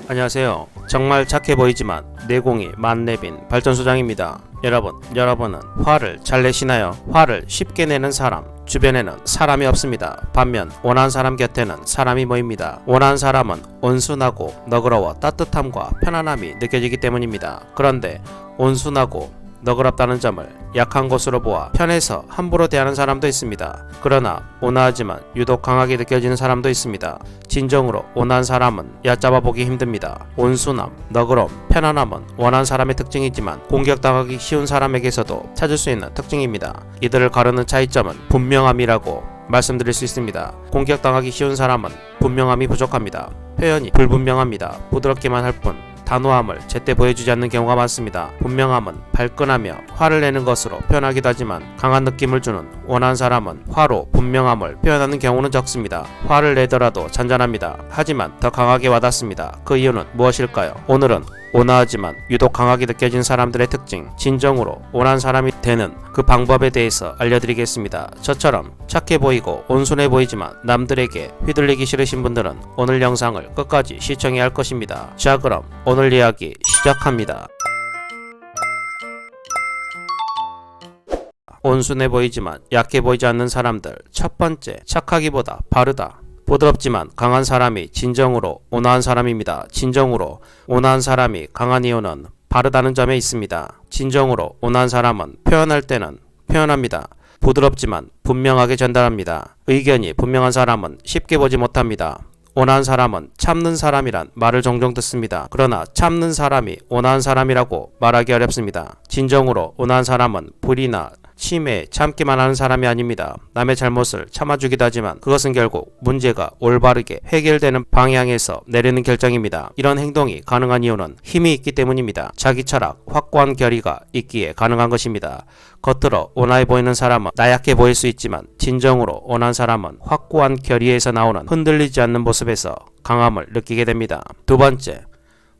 안녕하세요. 정말 착해 보이지만 내공이 만렙인 발전소장입니다. 여러분은 화를 잘 내시나요? 화를 쉽게 내는 사람, 주변에는 사람이 없습니다. 반면 원하는 사람 곁에는 사람이 모입니다. 원하는 사람은 온순하고 너그러워 따뜻함과 편안함이 느껴지기 때문입니다. 그런데 온순하고 너그럽다는 점을 약한 것으로 보아 편해서 함부로 대하는 사람도 있습니다. 그러나 온화하지만 유독 강하게 느껴지는 사람도 있습니다. 진정으로 온화한 사람은 얕잡아 보기 힘듭니다. 온순함, 너그러움, 편안함은 원하는 사람의 특징이지만 공격당하기 쉬운 사람에게서도 찾을 수 있는 특징입니다. 이들을 가르는 차이점은 분명함이라고 말씀드릴 수 있습니다. 공격당하기 쉬운 사람은 분명함이 부족합니다. 표현이 불분명합니다. 부드럽기만 할 뿐 단호함을 제때 보여주지 않는 경우가 많습니다. 분명함은 발끈하며 화를 내는 것으로 표현하기도 하지만 강한 느낌을 주는 원하는 사람은 화로 분명함을 표현하는 경우는 적습니다. 화를 내더라도 잔잔합니다. 하지만 더 강하게 와닿습니다. 그 이유는 무엇일까요? 오늘은 온화하지만 유독 강하게 느껴진 사람들의 특징, 진정으로 온화한 사람이 되는 그 방법에 대해서 알려드리겠습니다. 저처럼 착해 보이고 온순해 보이지만 남들에게 휘둘리기 싫으신 분들은 오늘 영상을 끝까지 시청해야 할 것입니다. 자, 그럼 오늘 이야기 시작합니다. 온순해 보이지만 약해 보이지 않는 사람들. 첫 번째, 착하기보다 바르다. 부드럽지만 강한 사람이 진정으로 온화한 사람입니다. 진정으로 온화한 사람이 강한 이유는 바르다는 점에 있습니다. 진정으로 온화한 사람은 표현할 때는 표현합니다. 부드럽지만 분명하게 전달합니다. 의견이 분명한 사람은 쉽게 보지 못합니다. 온화한 사람은 참는 사람이란 말을 종종 듣습니다. 그러나 참는 사람이 온화한 사람이라고 말하기 어렵습니다. 진정으로 온화한 사람은 불이나 치매에 참기만 하는 사람이 아닙니다. 남의 잘못을 참아주기도 하지만 그것은 결국 문제가 올바르게 해결되는 방향에서 내리는 결정입니다. 이런 행동이 가능한 이유는 힘이 있기 때문입니다. 자기 철학, 확고한 결의가 있기에 가능한 것입니다. 겉으로 온화해 보이는 사람은 나약해 보일 수 있지만 진정으로 온화한 사람은 확고한 결의에서 나오는 흔들리지 않는 모습에서 강함을 느끼게 됩니다. 두 번째,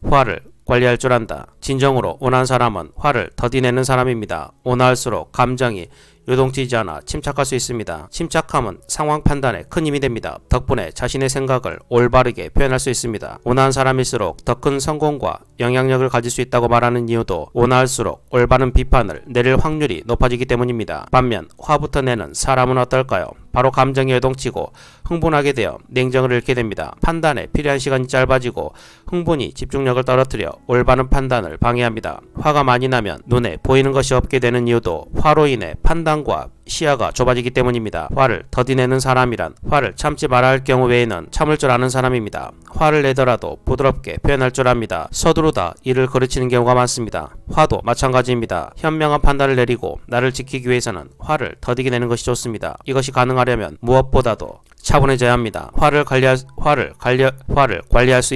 화를 관리할 줄 안다. 진정으로 온화한 사람은 화를 더디 내는 사람입니다. 온화할수록 감정이 요동치지 않아 침착할 수 있습니다. 침착함은 상황 판단에 큰 힘이 됩니다. 덕분에 자신의 생각을 올바르게 표현할 수 있습니다. 온화한 사람일수록 더 큰 성공과 영향력을 가질 수 있다고 말하는 이유도 온화할수록 올바른 비판을 내릴 확률이 높아지기 때문입니다. 반면 화부터 내는 사람은 어떨까요? 바로 감정이 요동치고 흥분하게 되어 냉정을 잃게 됩니다. 판단에 필요한 시간이 짧아지고 흥분이 집중력을 떨어뜨려 올바른 판단을 방해합니다. 화가 많이 나면 눈에 보이는 것이 없게 되는 이유도 화로 인해 판단과 시야가 좁아지기 때문입니다. 화를 더디내는 사람이란 화를 참지 말아야 할 경우 외에는 참을 줄 아는 사람입니다. 화를 내더라도 부드럽게 표현할 줄 압니다. 서두르다 일을 거르치는 경우가 많습니다. 화도 마찬가지입니다. 현명한 판단을 내리고 나를 지키기 위해서는 화를 더디게 내는 것이 좋습니다. 이것이 가능하려면 무엇보다도 차분해져야 합니다. 화를 관리할 수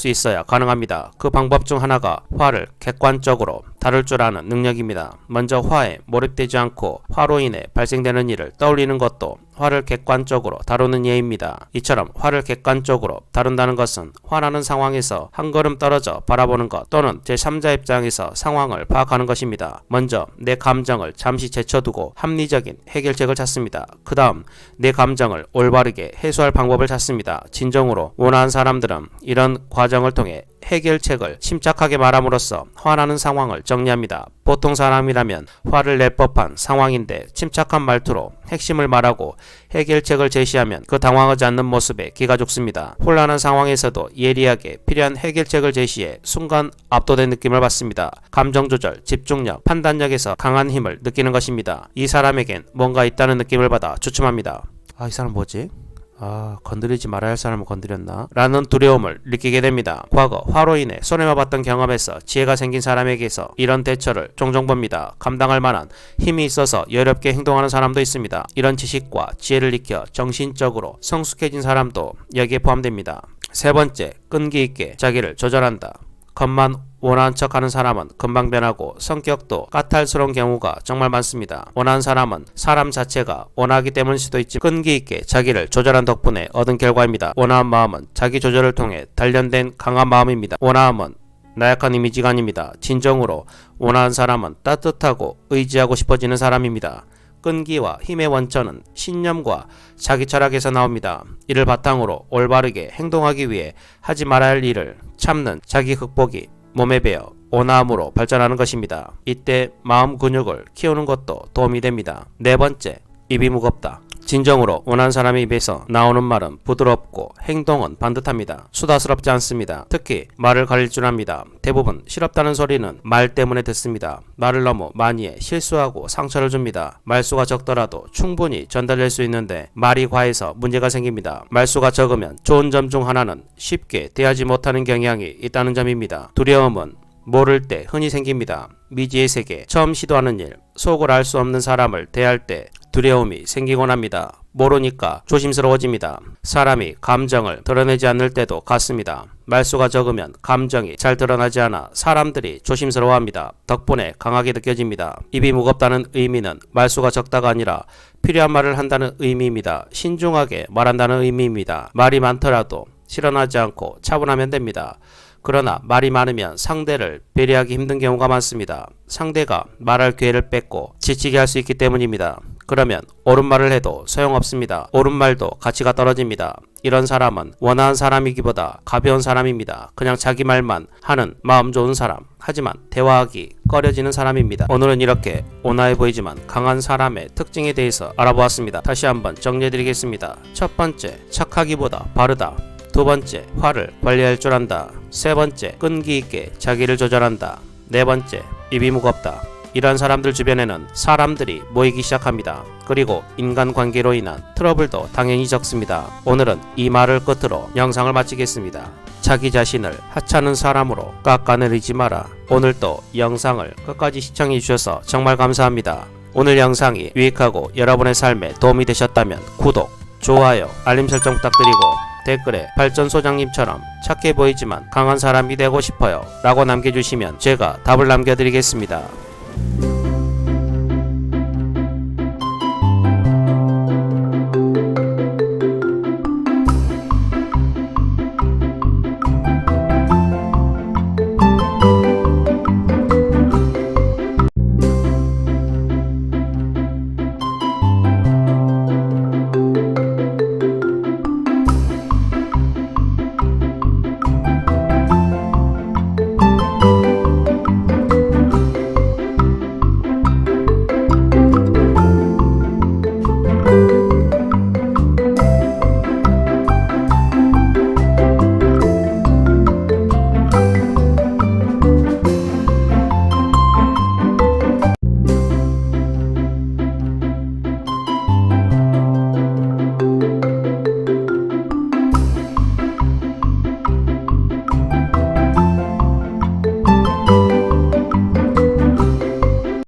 있어야 가능합니다. 그 방법 중 하나가 화를 객관적으로 다룰 줄 아는 능력입니다. 먼저 화에 몰입되지 않고 화로 인해 발생되는 일을 떠올리는 것도 화를 객관적으로 다루는 예입니다. 이처럼 화를 객관적으로 다룬다는 것은 화나는 상황에서 한 걸음 떨어져 바라보는 것 또는 제3자 입장에서 상황을 파악하는 것입니다. 먼저 내 감정을 잠시 제쳐두고 합리적인 해결책을 찾습니다. 그 다음 내 감정을 올바르게 해소할 방법을 찾습니다. 진정으로 온화한 사람들은 이런 과정을 통해 해결책을 침착하게 말함으로써 화나는 상황을 정리합니다. 보통 사람이라면 화를 낼 법한 상황인데 침착한 말투로 핵심을 말하고 해결책을 제시하면 그 당황하지 않는 모습에 기가 죽습니다. 혼란한 상황에서도 예리하게 필요한 해결책을 제시해 순간 압도된 느낌을 받습니다. 감정조절, 집중력, 판단력에서 강한 힘을 느끼는 것입니다. 이 사람에겐 뭔가 있다는 느낌을 받아 주춤합니다. 이 사람 뭐지? 건드리지 말아야 할 사람을 건드렸나? 라는 두려움을 느끼게 됩니다. 과거 화로 인해 손해만 봤던 경험에서 지혜가 생긴 사람에게서 이런 대처를 종종 봅니다. 감당할 만한 힘이 있어서 여유롭게 행동하는 사람도 있습니다. 이런 지식과 지혜를 익혀 정신적으로 성숙해진 사람도 여기에 포함됩니다. 세 번째, 끈기 있게 자기를 조절한다. 겉만 원하는 척하는 사람은 금방 변하고 성격도 까탈스러운 경우가 정말 많습니다. 원하는 사람은 사람 자체가 원하기 때문일 수도 있지만 끈기 있게 자기를 조절한 덕분에 얻은 결과입니다. 원하는 마음은 자기 조절을 통해 단련된 강한 마음입니다. 원함은 나약한 이미지가 아닙니다. 진정으로 원하는 사람은 따뜻하고 의지하고 싶어지는 사람입니다. 끈기와 힘의 원천은 신념과 자기 철학에서 나옵니다. 이를 바탕으로 올바르게 행동하기 위해 하지 말아야 할 일을 참는 자기 극복이 몸에 배어 온화함으로 발전하는 것입니다. 이때 마음 근육을 키우는 것도 도움이 됩니다. 네 번째, 입이 무겁다. 진정으로 원하는 사람의 입에서 나오는 말은 부드럽고 행동은 반듯합니다. 수다스럽지 않습니다. 특히 말을 가릴 줄 압니다. 대부분 싫었다는 소리는 말 때문에 듣습니다. 말을 너무 많이 해 실수하고 상처를 줍니다. 말수가 적더라도 충분히 전달될 수 있는데 말이 과해서 문제가 생깁니다. 말수가 적으면 좋은 점 중 하나는 쉽게 대하지 못하는 경향이 있다는 점입니다. 두려움은 모를 때 흔히 생깁니다. 미지의 세계, 처음 시도하는 일, 속을 알 수 없는 사람을 대할 때 두려움이 생기곤 합니다. 모르니까 조심스러워집니다. 사람이 감정을 드러내지 않을 때도 같습니다. 말수가 적으면 감정이 잘 드러나지 않아 사람들이 조심스러워합니다. 덕분에 강하게 느껴집니다. 입이 무겁다는 의미는 말수가 적다가 아니라 필요한 말을 한다는 의미입니다. 신중하게 말한다는 의미입니다. 말이 많더라도 실현하지 않고 차분하면 됩니다. 그러나 말이 많으면 상대를 배려하기 힘든 경우가 많습니다. 상대가 말할 기회를 뺏고 지치게 할 수 있기 때문입니다. 그러면 옳은 말을 해도 소용없습니다. 옳은 말도 가치가 떨어집니다. 이런 사람은 원하는 사람이기보다 가벼운 사람입니다. 그냥 자기 말만 하는 마음 좋은 사람, 하지만 대화하기 꺼려지는 사람입니다. 오늘은 이렇게 온화해 보이지만 강한 사람의 특징에 대해서 알아보았습니다. 다시 한번 정리해드리겠습니다. 첫 번째, 착하기보다 바르다. 두 번째, 화를 관리할 줄 안다. 세 번째, 끈기 있게 자기를 조절한다. 네 번째, 입이 무겁다. 이런 사람들 주변에는 사람들이 모이기 시작합니다. 그리고 인간관계로 인한 트러블도 당연히 적습니다. 오늘은 이 말을 끝으로 영상을 마치겠습니다. 자기 자신을 하찮은 사람으로 깎아내리지 마라. 오늘도 영상을 끝까지 시청해 주셔서 정말 감사합니다. 오늘 영상이 유익하고 여러분의 삶에 도움이 되셨다면 구독, 좋아요, 알림 설정 부탁드리고 댓글에 발전 소장님처럼 착해 보이지만 강한 사람이 되고 싶어요 라고 남겨주시면 제가 답을 남겨드리겠습니다.